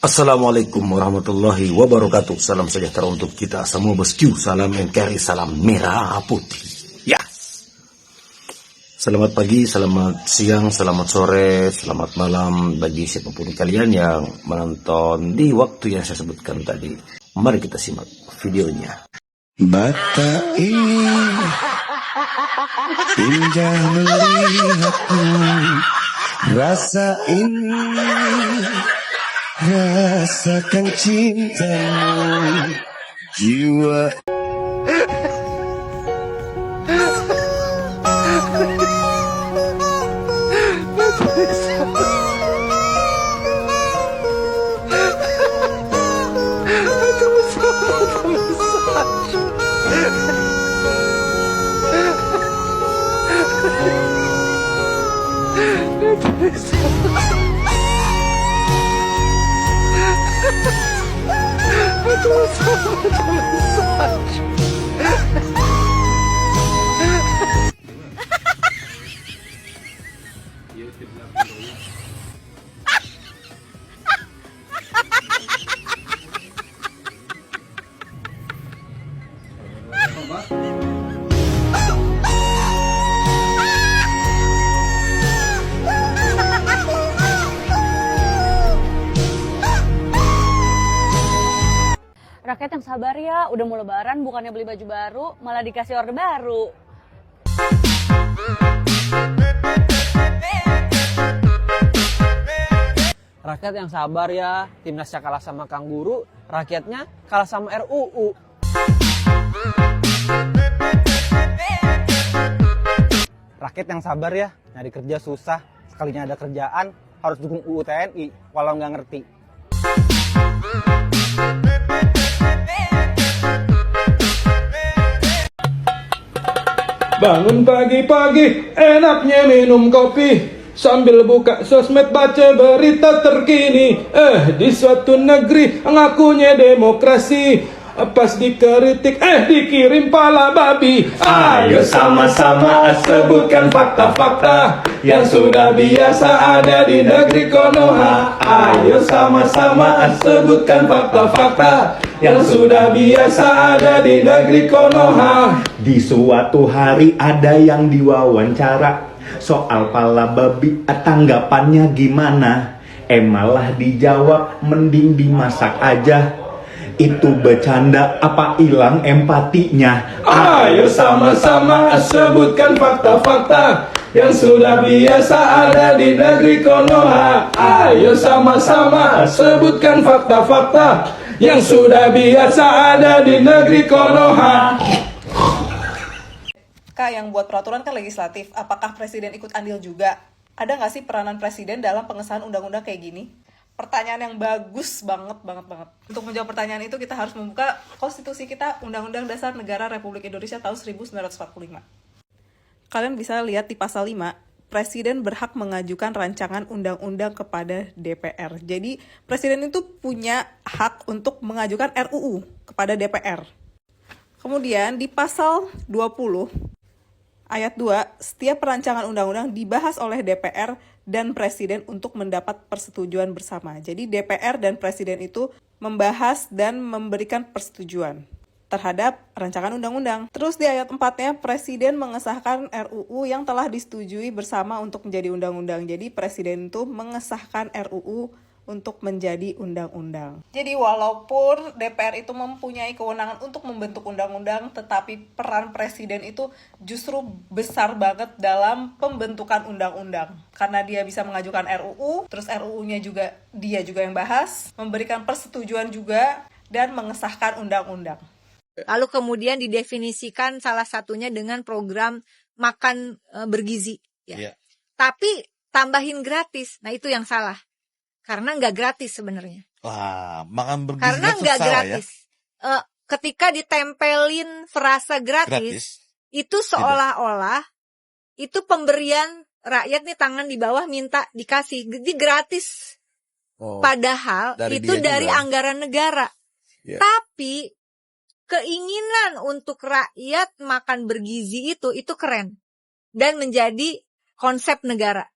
Assalamualaikum warahmatullahi wabarakatuh. Salam sejahtera untuk kita semua bosku. Salam NKRI, salam merah putih. Ya. Selamat pagi, selamat siang, selamat sore, selamat malam bagi siapapun kalian yang menonton di waktu yang saya sebutkan tadi. Mari kita simak videonya. Mata ini indah melihatmu, rasa ini rasakan cintamu, jiwa. Rakyat yang sabar ya, udah mau lebaran bukannya beli baju baru, malah dikasih orde baru. Rakyat yang sabar ya, timnasnya kalah sama Kang Guru, rakyatnya kalah sama RUU. Rakyat yang sabar ya, nyari kerja susah, sekalinya ada kerjaan harus dukung UU TNI, walau nggak ngerti. Bangun pagi-pagi, enaknya minum kopi, sambil buka sosmed baca berita terkini. Di suatu negeri ngakunya demokrasi, pas dikritik dikirim pala babi. Ayo sama-sama sebutkan fakta-fakta yang sudah biasa ada di negeri Konoha. Ayo sama-sama sebutkan fakta-fakta yang sudah biasa ada di negeri Konoha. Di suatu hari ada yang diwawancara soal pala babi, tanggapannya gimana? Malah dijawab mending dimasak aja. Itu bercanda apa hilang empatinya? Ayo sama-sama sebutkan fakta-fakta yang sudah biasa ada di negeri Konoha. Ayo sama-sama sebutkan fakta-fakta yang sudah biasa ada di negeri Konoha. Kak, yang buat peraturan kan legislatif, apakah presiden ikut andil juga? Ada nggak sih peranan presiden dalam pengesahan undang-undang kayak gini? Pertanyaan yang bagus banget. Untuk menjawab pertanyaan itu kita harus membuka konstitusi kita, Undang-Undang Dasar Negara Republik Indonesia tahun 1945. Kalian bisa lihat di pasal 5, presiden berhak mengajukan rancangan undang-undang kepada DPR. Jadi presiden itu punya hak untuk mengajukan RUU kepada DPR. Kemudian di pasal 20 ayat 2, setiap rancangan undang-undang dibahas oleh DPR dan Presiden untuk mendapat persetujuan bersama. Jadi DPR dan Presiden itu membahas dan memberikan persetujuan terhadap rancangan undang-undang. Terus di ayat 4-nya, Presiden mengesahkan RUU yang telah disetujui bersama untuk menjadi undang-undang. Jadi Presiden itu mengesahkan RUU untuk menjadi undang-undang. Jadi walaupun DPR itu mempunyai kewenangan untuk membentuk undang-undang, tetapi peran presiden itu justru besar banget dalam pembentukan undang-undang. Karena dia bisa mengajukan RUU, terus RUU-nya juga dia juga yang bahas, memberikan persetujuan juga, dan mengesahkan undang-undang. Lalu kemudian didefinisikan salah satunya dengan program makan bergizi. Ya. Tapi tambahin gratis, nah itu yang salah. Karena nggak gratis sebenarnya. Wah, makan bergizi karena nggak gratis. Ya? Ketika ditempelin frasa gratis. Itu seolah-olah itu pemberian rakyat nih, tangan di bawah minta dikasih. Jadi gratis. Padahal itu dari anggaran negara. Yeah. Tapi keinginan untuk rakyat makan bergizi itu keren. Dan menjadi konsep negara.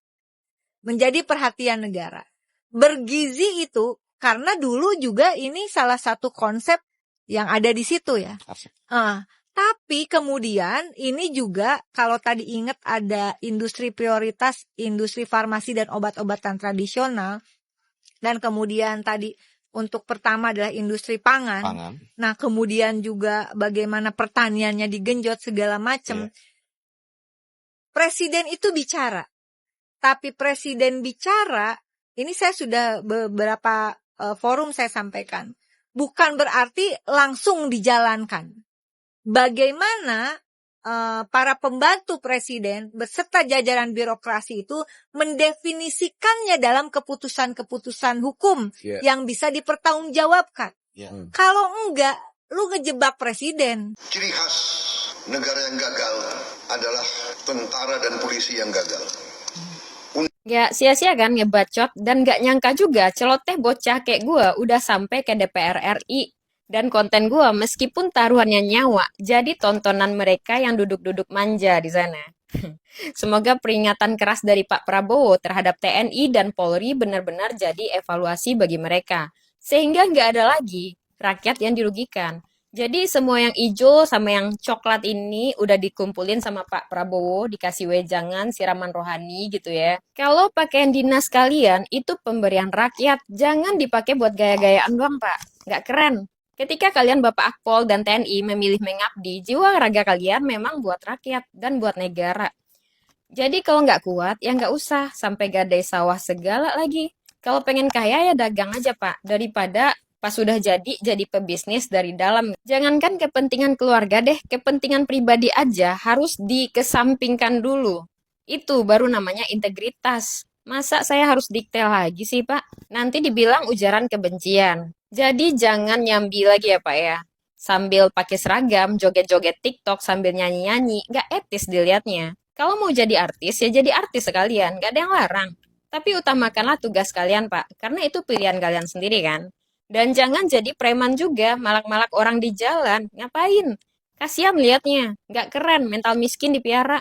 Menjadi perhatian negara. Bergizi itu Karena dulu juga ini salah satu konsep yang ada di situ ya. Tapi kemudian ini juga kalau tadi ingat ada industri prioritas, industri farmasi dan obat-obatan tradisional. Dan kemudian tadi untuk pertama adalah industri pangan. Nah kemudian juga bagaimana pertaniannya digenjot segala macam. Presiden itu bicara. Tapi presiden bicara, ini saya sudah beberapa forum saya sampaikan. Bukan berarti langsung dijalankan. Bagaimana para pembantu presiden beserta jajaran birokrasi itu mendefinisikannya dalam keputusan-keputusan hukum yang bisa dipertanggungjawabkan. Kalau enggak, lu ngejebak presiden. Ciri khas negara yang gagal adalah tentara dan polisi yang gagal. Gak sia-sia kan ngebacot dan gak nyangka juga celoteh bocah kayak gue udah sampai ke DPR RI. Dan konten gue meskipun taruhannya nyawa, jadi tontonan mereka yang duduk-duduk manja di sana. Semoga peringatan keras dari Pak Prabowo terhadap TNI dan Polri benar-benar jadi evaluasi bagi mereka. Sehingga nggak ada lagi rakyat yang dirugikan. Jadi semua yang hijau sama yang coklat ini udah dikumpulin sama Pak Prabowo, dikasih wejangan, siraman rohani gitu ya. Kalau pakaian dinas kalian itu pemberian rakyat, jangan dipakai buat gaya-gayaan doang Pak. Nggak keren. Ketika kalian Bapak Akpol dan TNI memilih mengabdi, jiwa raga kalian memang buat rakyat dan buat negara. Jadi kalau nggak kuat, ya nggak usah sampai gadai sawah segala lagi. Kalau pengen kaya ya dagang aja Pak, daripada pas sudah jadi pebisnis dari dalam. Jangankan kepentingan keluarga deh, kepentingan pribadi aja harus dikesampingkan dulu. Itu baru namanya integritas. Masa saya harus dikte lagi sih Pak? Nanti dibilang ujaran kebencian. Jadi jangan nyambi lagi ya Pak ya. Sambil pakai seragam, joget-joget TikTok sambil nyanyi-nyanyi, nggak etis dilihatnya. Kalau mau jadi artis ya jadi artis sekalian, nggak ada yang larang. Tapi utamakanlah tugas kalian Pak, karena itu pilihan kalian sendiri kan. Dan jangan jadi preman juga, malak-malak orang di jalan. Ngapain? Kasihan liatnya, nggak keren, mental miskin dipiara.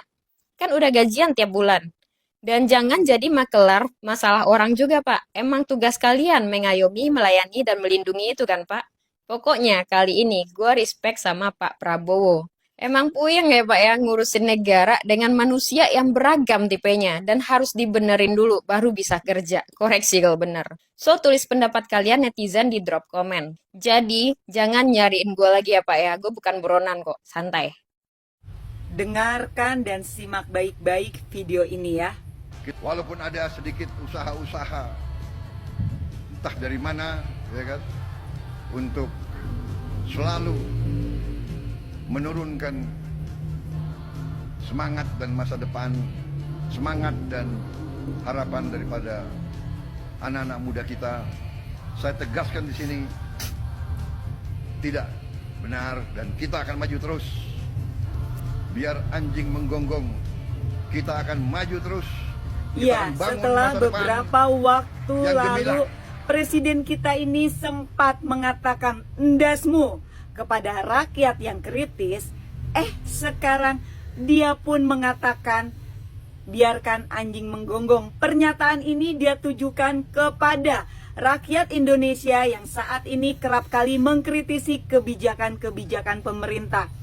Kan udah gajian tiap bulan. Dan jangan jadi makelar masalah orang juga Pak. Emang tugas kalian mengayomi, melayani, dan melindungi itu kan Pak. Pokoknya kali ini gue respect sama Pak Prabowo. Emang puyeng ya Pak ya ngurusin negara dengan manusia yang beragam tipenya. Dan harus dibenerin dulu baru bisa kerja. Koreksi kalau bener. So tulis pendapat kalian netizen di drop komen. Jadi jangan nyariin gue lagi ya Pak ya. Gue bukan buronan kok, santai. Dengarkan dan simak baik-baik video ini ya. Walaupun ada sedikit usaha-usaha entah dari mana ya kan untuk selalu menurunkan semangat dan masa depan, semangat dan harapan daripada anak-anak muda kita, saya tegaskan di sini tidak benar dan kita akan maju terus. Biar anjing menggonggong, kita akan maju terus. Ya, setelah beberapa waktu lalu presiden kita ini sempat mengatakan endasmu kepada rakyat yang kritis. Sekarang dia pun mengatakan biarkan anjing menggonggong. Pernyataan ini dia tujukan kepada rakyat Indonesia yang saat ini kerap kali mengkritisi kebijakan-kebijakan pemerintah.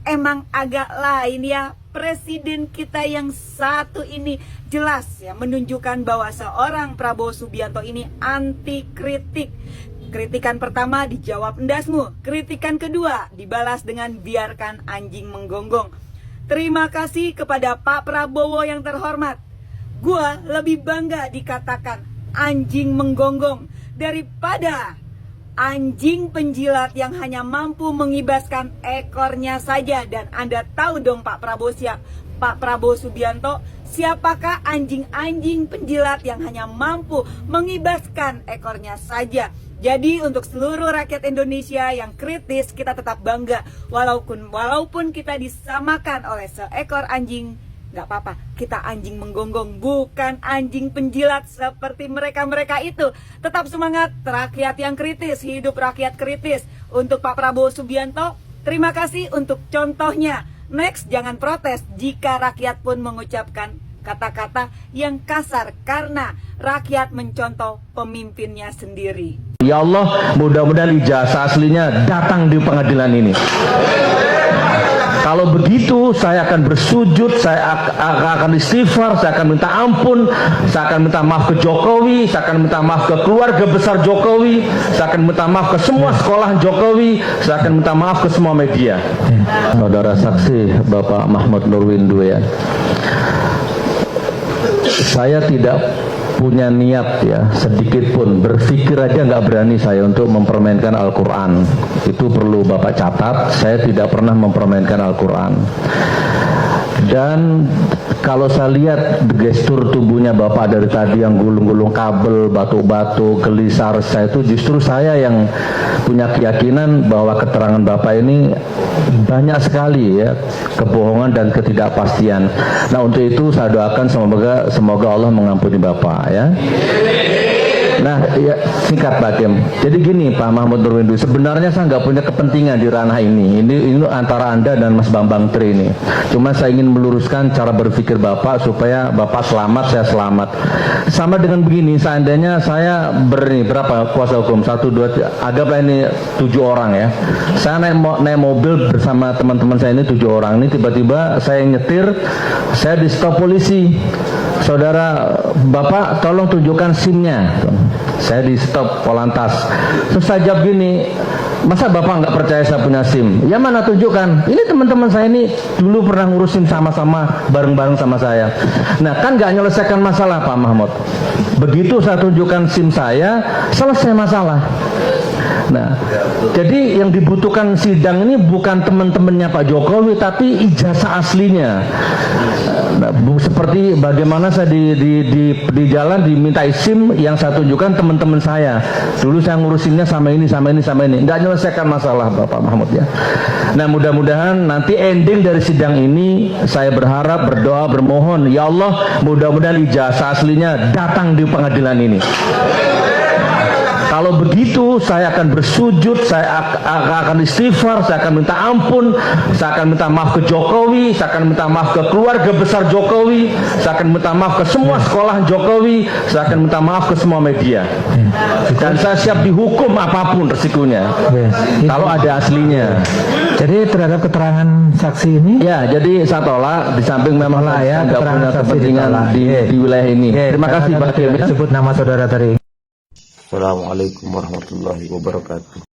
Emang agak lain ya, presiden kita yang satu ini jelas ya menunjukkan bahwa seorang Prabowo Subianto ini anti kritik. Kritikan pertama dijawab endasmu, kritikan kedua dibalas dengan biarkan anjing menggonggong. Terima kasih kepada Pak Prabowo yang terhormat. Gua lebih bangga dikatakan anjing menggonggong daripada anjing penjilat yang hanya mampu mengibaskan ekornya saja. Dan Anda tahu dong Pak Prabowo Subianto, siapakah anjing-anjing penjilat yang hanya mampu mengibaskan ekornya saja. Jadi untuk seluruh rakyat Indonesia yang kritis, kita tetap bangga. Walaupun kita disamakan oleh seekor anjing, gak apa-apa, kita anjing menggonggong, bukan anjing penjilat seperti mereka-mereka itu. Tetap semangat, rakyat yang kritis, hidup rakyat kritis. Untuk Pak Prabowo Subianto, terima kasih untuk contohnya. Next, jangan protes jika rakyat pun mengucapkan kata-kata yang kasar karena rakyat mencontoh pemimpinnya sendiri. Ya Allah, mudah-mudahan ijazah aslinya datang di pengadilan ini. Kalau begitu, saya akan bersujud, saya akan istighfar, saya akan minta ampun, saya akan minta maaf ke Jokowi, saya akan minta maaf ke keluarga besar Jokowi, saya akan minta maaf ke semua sekolah Jokowi, saya akan minta maaf ke semua media. Saudara saksi Bapak Mahmud Nurwindu ya, saya tidak punya niat ya sedikit pun, berpikir aja nggak berani saya untuk mempermainkan Al-Quran. Itu perlu Bapak catat, saya tidak pernah mempermainkan Al-Quran. Dan kalau saya lihat gestur tubuhnya Bapak dari tadi yang gulung-gulung kabel, batu-batu, gelisar, saya itu justru saya yang punya keyakinan bahwa keterangan Bapak ini banyak sekali ya kebohongan dan ketidakpastian. Nah untuk itu saya doakan semoga Allah mengampuni Bapak ya. Nah, ya, singkat Pak Kim. Jadi gini Pak Mahmud Nurwindu, sebenarnya saya nggak punya kepentingan di ranah ini. Ini antara Anda dan Mas Bambang Tri ini. Cuma saya ingin meluruskan cara berpikir Bapak supaya Bapak selamat, saya selamat. Sama dengan begini, seandainya saya berapa kuasa hukum? 1, 2, 3, anggaplah ini 7 orang ya. Saya naik mobil bersama teman-teman saya ini 7 orang. Ini tiba-tiba saya nyetir, saya di stop polisi. Saudara, Bapak tolong tunjukkan SIM-nya. Saya di stop Polantas. Terus saya jawab gini, masa Bapak nggak percaya saya punya SIM? Ya mana tunjukkan. Ini teman-teman saya ini dulu pernah ngurusin sama-sama bareng-bareng sama saya. Nah kan nggak menyelesaikan masalah Pak Mahmud. Begitu saya tunjukkan SIM saya, selesai masalah. Nah, jadi yang dibutuhkan sidang ini bukan teman-temannya Pak Jokowi, tapi ijazah aslinya. Nah, seperti bagaimana saya di jalan dimintai SIM yang saya tunjukkan teman-teman saya. Dulu saya ngurusinnya sama ini. Nggak menyelesaikan masalah Bapak Mahmud ya. Nah, mudah-mudahan nanti ending dari sidang ini saya berharap, berdoa, bermohon, ya Allah, mudah-mudahan ijazah aslinya datang di pengadilan ini. Kalau begitu, saya akan bersujud, saya akan istighfar, saya akan minta ampun, saya akan minta maaf ke Jokowi, saya akan minta maaf ke keluarga besar Jokowi, saya akan minta maaf ke semua sekolah Jokowi, saya akan minta maaf ke semua media. Dan saya siap dihukum apapun resikonya, kalau ada aslinya. Jadi terhadap keterangan saksi ini? Ya, jadi saya tolak, di samping memang saya nggak punya kepentingan di wilayah ini. Terima kasih Pak Kim. Sebut nama saudara tadi. Assalamualaikum warahmatullahi wabarakatuh.